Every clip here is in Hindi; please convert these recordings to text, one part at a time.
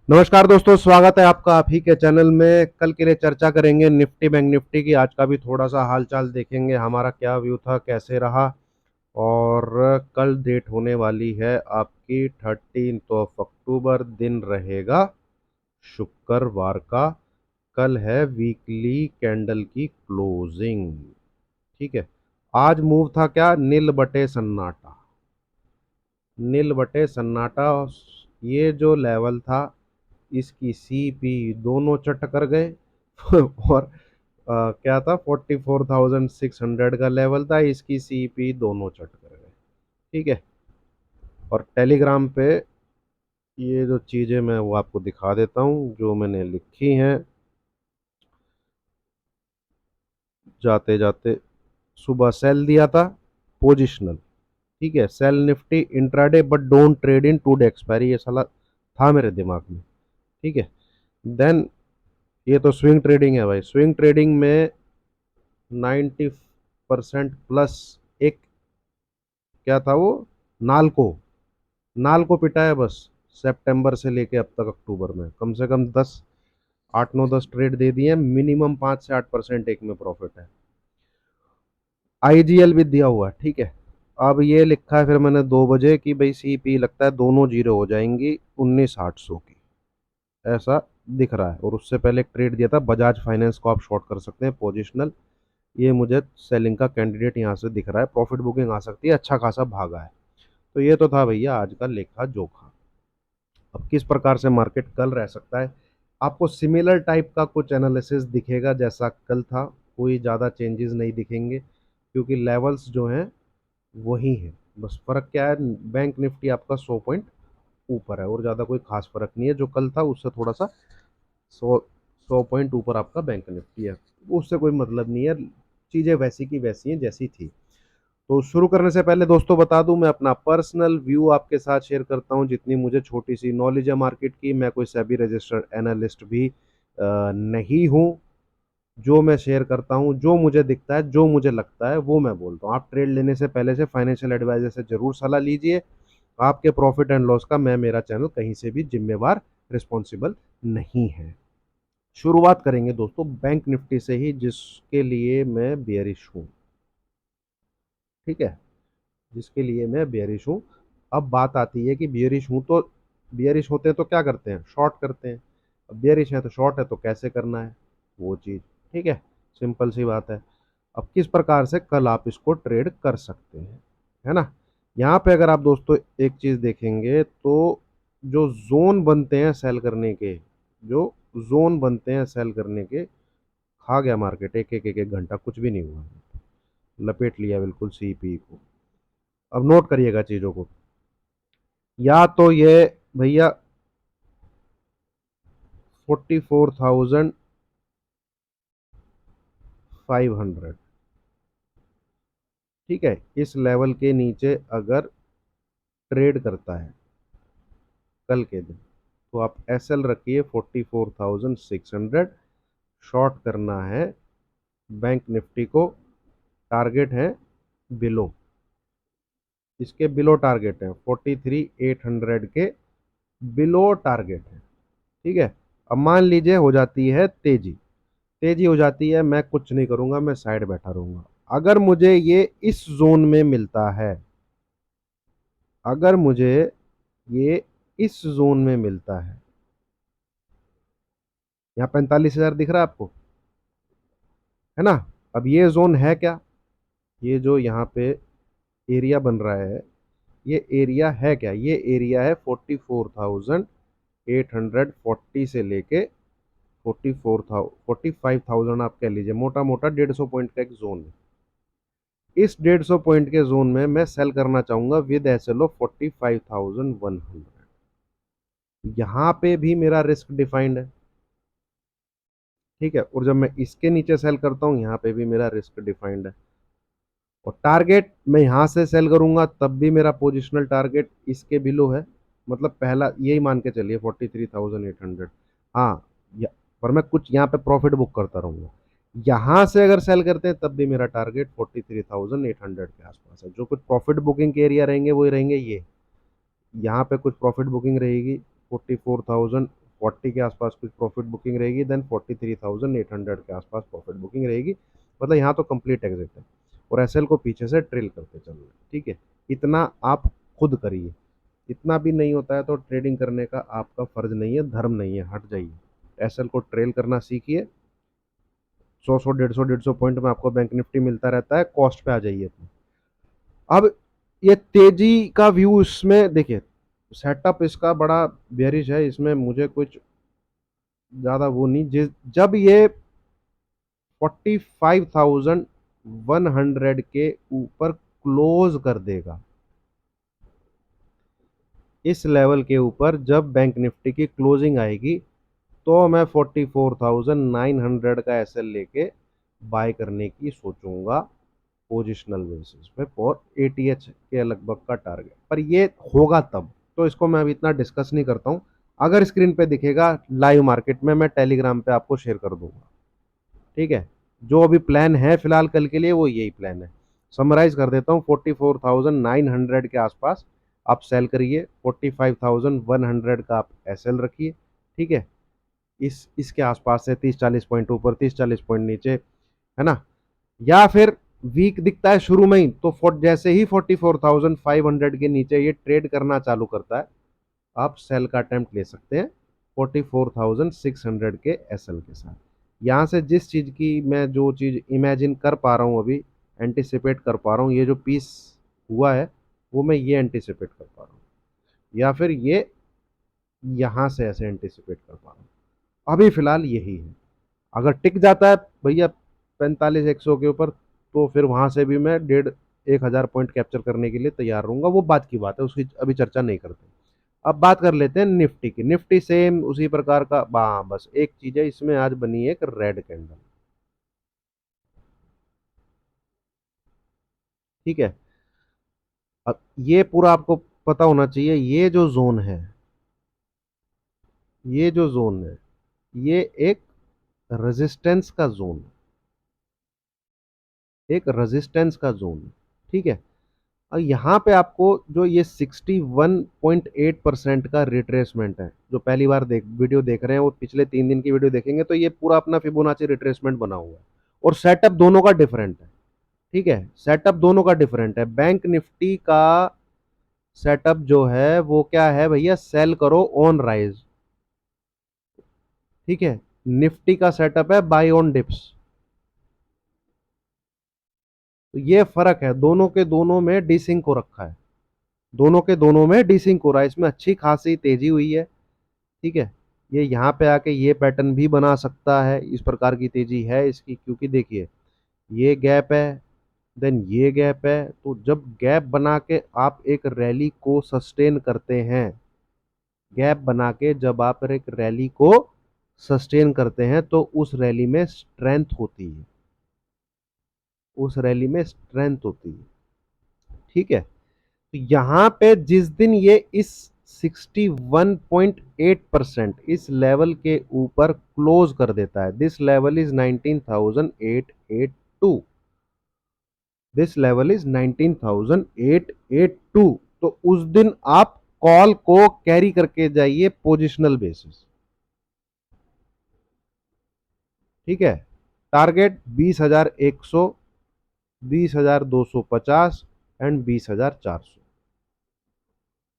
नमस्कार दोस्तों, स्वागत है आपका आप ही के चैनल में। कल के लिए चर्चा करेंगे निफ्टी बैंक निफ्टी की। आज का भी थोड़ा सा हालचाल देखेंगे, हमारा क्या व्यू था, कैसे रहा। और कल डेट होने वाली है आपकी 13 अक्टूबर, दिन रहेगा शुक्रवार का। कल है वीकली कैंडल की क्लोजिंग। ठीक है। आज मूव था क्या, नील बटे सन्नाटा। नील बटे सन्नाटा। ये जो लेवल था, इसकी सीपी दोनों चट कर गए। और क्या था, 44,600 का लेवल था, इसकी सीपी दोनों चट कर गए। ठीक है। और टेलीग्राम पे ये जो चीज़ें मैं वो आपको दिखा देता हूँ जो मैंने लिखी हैं जाते जाते। सुबह सेल दिया था, पोजिशनल। ठीक है, sell Nifty intraday but don't trade in today expiry, ये साला था मेरे दिमाग में। ठीक है। देन ये तो स्विंग ट्रेडिंग है भाई। स्विंग ट्रेडिंग में 90% प्लस एक, क्या था वो, नालको। नालको पिटा है बस। सितंबर से लेके अब तक अक्टूबर में कम से कम 8 9 10 ट्रेड दे दिए, मिनिमम 5 से 8% एक में प्रॉफिट है। आईजीएल भी दिया हुआ है। ठीक है। अब ये लिखा है फिर मैंने 2 बजे कि भाई सीपी लगता है दोनों जीरो हो जाएंगी 19,800 की, ऐसा दिख रहा है। और उससे पहले एक ट्रेड दिया था बजाज फाइनेंस को, आप शॉर्ट कर सकते हैं पोजिशनल। ये मुझे सेलिंग का कैंडिडेट यहाँ से दिख रहा है, प्रॉफिट बुकिंग आ सकती है, अच्छा खासा भागा है। तो ये तो था भैया आज का लेखा जोखा। अब किस प्रकार से मार्केट कल रह सकता है, आपको सिमिलर टाइप का कुछ एनालिसिस दिखेगा जैसा कल था। कोई ज़्यादा चेंजेस नहीं दिखेंगे क्योंकि लेवल्स जो हैं वही हैं। बस फर्क क्या है, बैंक निफ्टी आपका 100 पॉइंट ऊपर है और ज़्यादा कोई खास फर्क नहीं है। जो कल था उससे थोड़ा सा 100 पॉइंट ऊपर आपका बैंक निफ्टी है, उससे कोई मतलब नहीं है। चीज़ें वैसी की वैसी हैं जैसी थी। तो शुरू करने से पहले दोस्तों बता दूं, मैं अपना पर्सनल व्यू आपके साथ शेयर करता हूं। जितनी मुझे छोटी सी नॉलेज है मार्केट की, मैं कोई सेबी रजिस्टर्ड एनालिस्ट भी नहीं हूं। जो मैं शेयर करता हूं, जो मुझे दिखता है, जो मुझे लगता है, वो मैं बोलता हूं। आप ट्रेड लेने से पहले से फाइनेंशियल एडवाइजर से जरूर सलाह लीजिए। आपके प्रॉफिट एंड लॉस का मैं, मेरा चैनल कहीं से भी जिम्मेवार, रिस्पॉन्सिबल नहीं है। शुरुआत करेंगे दोस्तों बैंक निफ्टी से ही, जिसके लिए मैं बेयरिश हूँ। ठीक है, जिसके लिए मैं बेयरिश हूँ। अब बात आती है कि बेयरिश हूँ तो, बेयरिश होते हैं तो क्या करते हैं, शॉर्ट करते हैं। अब बेयरिश है तो शॉर्ट है तो कैसे करना है वो चीज़। ठीक है, सिंपल सी बात है। अब किस प्रकार से कल आप इसको ट्रेड कर सकते हैं, है ना। यहाँ पे अगर आप दोस्तों एक चीज़ देखेंगे तो जो जोन बनते हैं सेल करने के, जो जोन बनते हैं सेल करने के, खा गया मार्केट एक एक एक एक घंटा, कुछ भी नहीं हुआ। लपेट लिया बिल्कुल सीपी को। अब नोट करिएगा चीज़ों को। या तो ये भैया 44,500, ठीक है, इस लेवल के नीचे अगर ट्रेड करता है कल के दिन, तो आप एसएल रखिए 44,600। शॉर्ट करना है बैंक निफ्टी को। टारगेट है बिलो, इसके बिलो टारगेट है 43,800 के बिलो टारगेट है। ठीक है। अब मान लीजिए हो जाती है तेजी, तेजी हो जाती है, मैं कुछ नहीं करूंगा, मैं साइड बैठा रहूंगा। अगर मुझे ये इस जोन में मिलता है, अगर मुझे ये इस जोन में मिलता है, यहाँ 45,000 दिख रहा है आपको, है ना। अब ये जोन है क्या, ये जो यहाँ पे एरिया बन रहा है, ये एरिया है क्या, ये एरिया है 44,840 से लेके 45,000 आप कह लीजिए, मोटा मोटा 150 पॉइंट का एक जोन है। इस 150 पॉइंट के जोन में मैं सेल करना चाहूंगा विद एसएल ऑफ 45,100। यहाँ पे भी मेरा रिस्क डिफाइंड है। ठीक है, और जब मैं इसके नीचे सेल करता हूँ, यहाँ पे भी मेरा रिस्क डिफाइंड है। और टारगेट मैं यहाँ से सेल करूंगा तब भी मेरा पोजिशनल टारगेट इसके बिलो है। मतलब पहला यही मान के चलिए 43,800। हाँ, पर मैं कुछ यहाँ पे प्रॉफिट बुक करता रहूंगा। यहाँ से अगर सेल करते हैं तब भी मेरा टारगेट 43,800 के आसपास है। जो कुछ प्रॉफिट बुकिंग के एरिया रहेंगे वही रहेंगे। ये यहाँ पे कुछ प्रॉफिट बुकिंग रहेगी 44,000, 40 के आसपास कुछ प्रॉफिट बुकिंग रहेगी, देन 43,800 के आसपास प्रॉफिट बुकिंग रहेगी। मतलब यहाँ तो कंप्लीट एग्जिट है और एसएल को पीछे से ट्रेल करते चलना है, ठीक है। इतना आप खुद करिए। इतना भी नहीं होता है तो ट्रेडिंग करने का आपका फर्ज नहीं है, धर्म नहीं है, हट जाइए। एसएल को ट्रेल करना सीखिए। 100 150 पॉइंट में आपको बैंक निफ्टी मिलता रहता है, कॉस्ट पे आ जाइए अपने। अब ये तेजी का व्यू इसमें देखिए, सेटअप इसका बड़ा बेरिश है, इसमें मुझे कुछ ज्यादा वो नहीं। जब ये 45,100 के ऊपर क्लोज कर देगा, इस लेवल के ऊपर जब बैंक निफ्टी की क्लोजिंग आएगी, तो मैं 44,900 का एसएल लेके बाय करने की सोचूंगा पोजिशनल बेसिस पे और एटीएच के लगभग का टारगेट पर। ये होगा तब, तो इसको मैं अभी इतना डिस्कस नहीं करता हूं। अगर स्क्रीन पे दिखेगा लाइव मार्केट में, मैं टेलीग्राम पे आपको शेयर कर दूंगा, ठीक है। जो अभी प्लान है फिलहाल कल के लिए वो यही प्लान है। समराइज कर देता हूँ, 44,900 के आसपास आप सेल करिए, 45,100 का आप एसएल रखिए, ठीक है। इसके आसपास से 30-40 पॉइंट ऊपर, 30-40 पॉइंट नीचे, है ना। या फिर वीक दिखता है शुरू में ही, तो जैसे ही 44,500 के नीचे ये ट्रेड करना चालू करता है, आप सेल का अटेम्प्ट ले सकते हैं 44,600 के एसएल के साथ। यहाँ से जिस चीज़ की मैं जो चीज़ इमेजिन कर पा रहा हूँ अभी, एंटिसिपेट कर पा रहा हूँ, ये जो पीस हुआ है वो मैं ये एंटिसिपेट कर पा रहा हूँ, या फिर ये यहाँ से ऐसे एंटिसिपेट कर पा रहा हूँ। अभी फिलहाल यही है। अगर टिक जाता है भैया 45,100 के ऊपर, तो फिर वहां से भी मैं 1,500 पॉइंट कैप्चर करने के लिए तैयार रहूंगा। वो बात की बात है, उसकी अभी चर्चा नहीं करते। अब बात कर लेते हैं निफ्टी की। निफ्टी सेम उसी प्रकार का, बस एक चीज है इसमें, आज बनी है एक रेड कैंडल, ठीक है। अब ये पूरा आपको पता होना चाहिए, ये जो जोन है, ये जो जोन है, ये एक रेजिस्टेंस का जोन है, एक रेजिस्टेंस का जोन है, ठीक है। और यहाँ पे आपको जो ये 61.8% का रिट्रेसमेंट है, जो पहली बार वीडियो देख रहे हैं वो पिछले 3 दिन की वीडियो देखेंगे तो ये पूरा अपना फिबोनाची रिट्रेसमेंट बना हुआ है। और सेटअप दोनों का डिफरेंट है, ठीक है। सेटअप दोनों का डिफरेंट है। बैंक निफ्टी का सेटअप जो है वो क्या है भैया, सेल करो ऑन राइज, ठीक है। निफ्टी का सेटअप है बाय ऑन डिप्स। तो ये फर्क है, दोनों के दोनों में डीसिंक हो रखा है, दोनों के दोनों में डीसिंक हो रहा है। इसमें अच्छी खासी तेजी हुई है, ठीक है। ये यहाँ पे आके ये पैटर्न भी बना सकता है, इस प्रकार की तेजी है इसकी, क्योंकि देखिए ये गैप है, देन ये गैप है। तो जब गैप बना के आप एक रैली को सस्टेन करते हैं, गैप बना के जब आप एक रैली को सस्टेन करते हैं, तो उस रैली में स्ट्रेंथ होती है, उस रैली में स्ट्रेंथ होती है, ठीक है। तो यहाँ पे जिस दिन ये इस 61.8% इस लेवल के ऊपर क्लोज कर देता है, this level is 19,882, this level is 19,882, तो उस दिन आप कॉल को कैरी करके जाइए पोजिशनल बेसिस, ठीक है। टारगेट 20,100, 20,250 एंड 20,400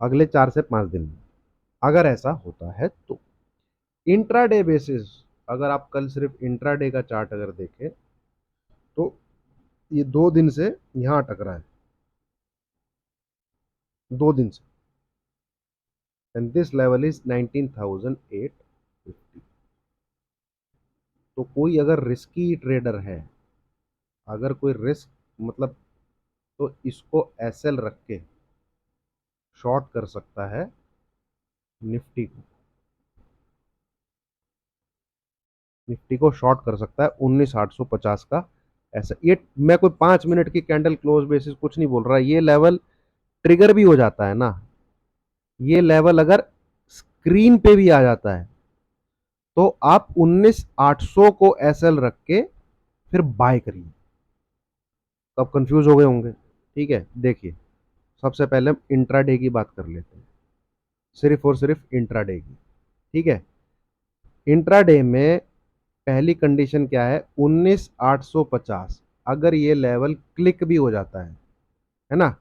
अगले 4 से 5 दिन में, अगर ऐसा होता है तो। इंट्राडे बेसिस, अगर आप कल सिर्फ इंट्राडे का चार्ट अगर देखें, तो ये 2 दिन से यहां अटक रहा है, 2 दिन से, एंड दिस लेवल इज 19,850। तो कोई अगर रिस्की ट्रेडर है, अगर कोई रिस्क मतलब, तो इसको एसएल रख के शॉर्ट कर सकता है निफ्टी को, निफ्टी को शॉर्ट कर सकता है 19,850 का। ऐसा ये मैं कोई 5 मिनट की कैंडल क्लोज बेसिस कुछ नहीं बोल रहा, ये लेवल ट्रिगर भी हो जाता है ना। ये लेवल अगर स्क्रीन पे भी आ जाता है, तो आप 19,800 को एसएल रख के फिर बाय करिए। तो आप कंफ्यूज हो गए होंगे, ठीक है। देखिए सबसे पहले हम इंट्राडे की बात कर लेते हैं, सिर्फ और सिर्फ इंट्राडे की, ठीक है। इंट्राडे में पहली कंडीशन क्या है, 19,850। अगर ये लेवल क्लिक भी हो जाता है ना,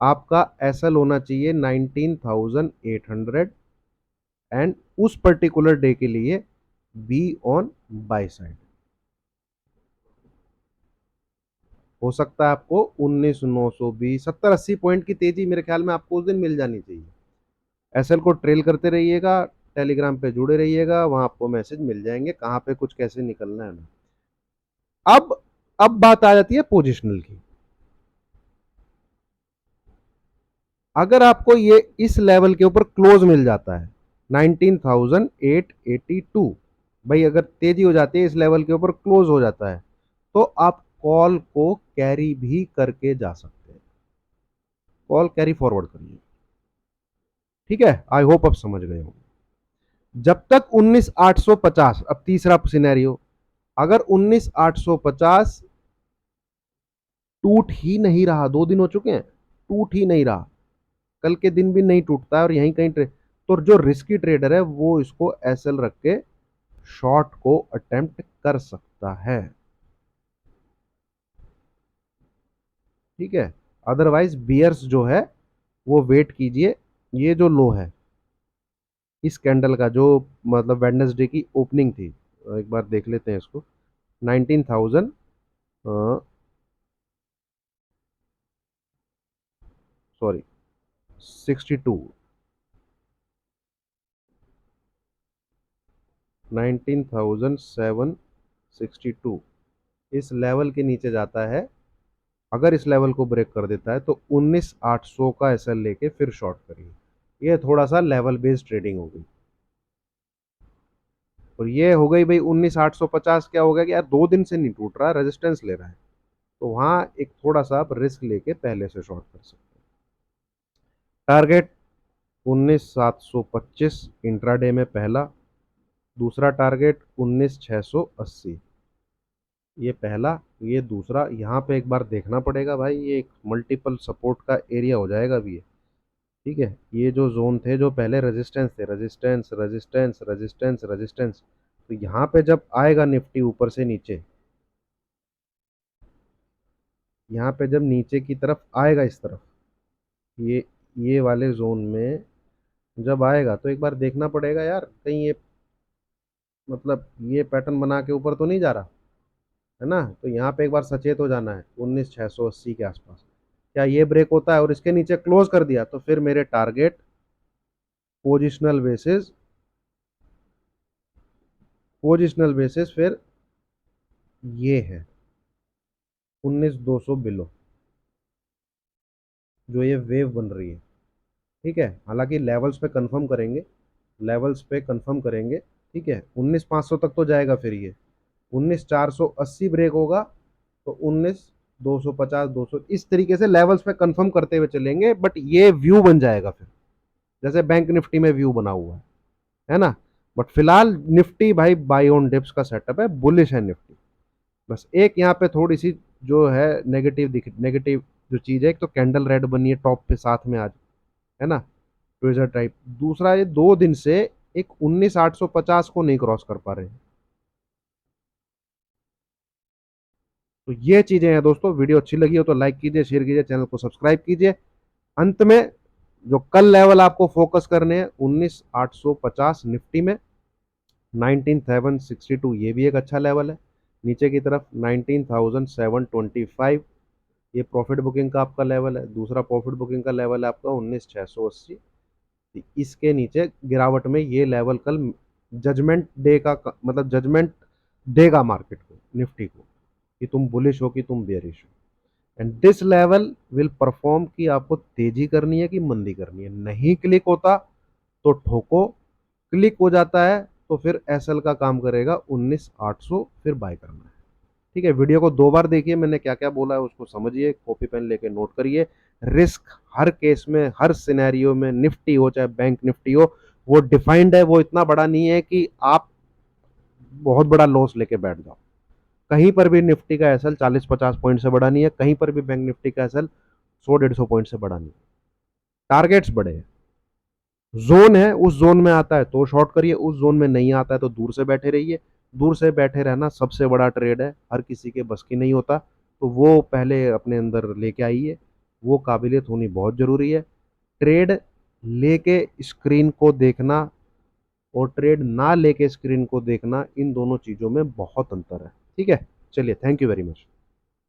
आपका एसएल होना चाहिए 19,800 एंड उस पर्टिकुलर डे के लिए बी ऑन बाय साइड। हो सकता है आपको 19,920 70-80 पॉइंट की तेजी मेरे ख्याल में आपको उस दिन मिल जानी चाहिए। एसएल को ट्रेल करते रहिएगा, टेलीग्राम पे जुड़े रहिएगा, वहां आपको मैसेज मिल जाएंगे कहां पे कुछ कैसे निकलना है ना। अब बात आ जाती है पोजिशनल की। अगर आपको ये इस लेवल के ऊपर क्लोज मिल जाता है 19,882, भाई अगर तेजी हो जाती है इस लेवल के ऊपर क्लोज हो जाता है, तो आप कॉल को कैरी भी करके जा सकते हैं। कॉल कैरी फॉरवर्ड करिए, ठीक है। आई होप आप समझ गए हो। जब तक 19,850, अब तीसरा सिनेरियो, अगर 19,850 टूट ही नहीं रहा, 2 दिन हो चुके हैं, टूट ही नहीं रहा, कल के दिन भी नहीं टूटता है और यहीं कहीं तो जो रिस्की ट्रेडर है वो इसको एसएल रख के शॉर्ट को अटेम्प्ट कर सकता है, ठीक है। अदरवाइज बियर्स जो है वो वेट कीजिए। ये जो लो है इस कैंडल का, जो मतलब वेडनेसडे की ओपनिंग थी, एक बार देख लेते हैं इसको। 19,000 सॉरी 62, 19,762 इस लेवल के नीचे जाता है। अगर इस लेवल को ब्रेक कर देता है तो 19,800 का एसएल लेके फिर शॉर्ट करिए। ये थोड़ा सा लेवल बेस्ड ट्रेडिंग होगी। और ये हो गई भाई 19,850। क्या हो गया कि यार 2 दिन से नहीं टूट रहा, रेजिस्टेंस ले रहा है, तो वहां एक थोड़ा सा आप रिस्क लेके पहले से शॉर्ट कर सकते हैं। टारगेट 19,725 इंट्राडे में पहला, दूसरा टारगेट 19,680, ये पहला, ये दूसरा। यहाँ पे एक बार देखना पड़ेगा भाई, ये एक मल्टीपल सपोर्ट का एरिया हो जाएगा भी ये, ठीक है। ये जो जोन थे जो पहले रेजिस्टेंस थे, रेजिस्टेंस रेजिस्टेंस रेजिस्टेंस रेजिस्टेंस, तो यहाँ पे जब आएगा निफ्टी ऊपर से नीचे, यहाँ पे जब नीचे की तरफ आएगा इस तरफ, ये ये वाले जोन में जब आएगा तो एक बार देखना पड़ेगा यार, कहीं ये मतलब ये पैटर्न बना के ऊपर तो नहीं जा रहा है ना। तो यहाँ पे एक बार सचेत हो जाना है 19,680 के आसपास। क्या ये ब्रेक होता है और इसके नीचे क्लोज कर दिया तो फिर मेरे टारगेट पोजिशनल बेसिस, फिर ये है 19,200 बिलो, जो ये वेव बन रही है, ठीक है। हालांकि लेवल्स पे कंफर्म करेंगे, लेवल्स पे कंफर्म करेंगे, ठीक है। 19,500 तक तो जाएगा, फिर ये 19,480 ब्रेक होगा तो 19,250 200 इस तरीके से लेवल्स पे कंफर्म करते हुए चलेंगे। बट ये व्यू बन जाएगा फिर, जैसे बैंक निफ्टी में व्यू बना हुआ है ना। बट फिलहाल निफ्टी भाई बाई ऑन डिप्स का सेटअप है, बुलिश है निफ्टी। बस एक यहाँ पे थोड़ी सी जो है नेगेटिव जो चीज है, एक तो कैंडल रेड बनी है टॉप पे साथ में आज, है ना, ट्विजर टाइप। दूसरा ये 2 दिन से एक 19,850 को नहीं क्रॉस कर पा रहे हैं। तो ये चीजें हैं दोस्तों। वीडियो अच्छी लगी हो तो लाइक कीजिए, शेयर कीजिए, चैनल को सब्सक्राइब कीजिए। अंत में जो कल लेवल आपको फोकस करने हैं 19,850 निफ्टी में, 19,762 ये भी एक अच्छा लेवल है। नीचे की तरफ 19,725 ये प्रॉफिट बुकिंग का आपका लेवल है। दूसरा प्रॉफिट बुकिंग का लेवल है आपका 19,680। इसके नीचे गिरावट में ये लेवल कल जजमेंट डे का मतलब जजमेंट देगा मार्केट को, निफ्टी को, कि तुम बुलिश हो कि तुम बेरिश हो। And this level will perform कि आपको तेजी करनी है कि मंदी करनी है। नहीं क्लिक होता तो ठोको, क्लिक हो जाता है तो फिर एसएल का काम करेगा 19,800, फिर बाय करना है, ठीक है। वीडियो को 2 बार देखिए, मैंने क्या क्या बोला है उसको समझिए, कॉपी पेन लेके नोट करिए। रिस्क हर केस में, हर सिनेरियो में, निफ्टी हो चाहे बैंक निफ्टी हो, वो डिफाइंड है, वो इतना बड़ा नहीं है कि आप बहुत बड़ा लॉस लेके बैठ जाओ। कहीं पर भी निफ्टी का एसएल 40-50 पॉइंट से बड़ा नहीं है, कहीं पर भी बैंक निफ्टी का एसएल 100-150 पॉइंट से बड़ा नहीं है। टारगेट्स बड़े हैं। ज़ोन है, उस ज़ोन में आता है तो शॉर्ट करिए, उस ज़ोन में नहीं आता है तो दूर से बैठे रहिए। दूर से बैठे रहना सबसे बड़ा ट्रेड है, हर किसी के बस की नहीं होता, तो वो पहले अपने अंदर लेके आइए, वो काबिलियत होनी बहुत ज़रूरी है। ट्रेड लेके स्क्रीन को देखना और ट्रेड ना लेके स्क्रीन को देखना, इन दोनों चीज़ों में बहुत अंतर है। ठीक है? चलिए, थैंक यू वेरी मच।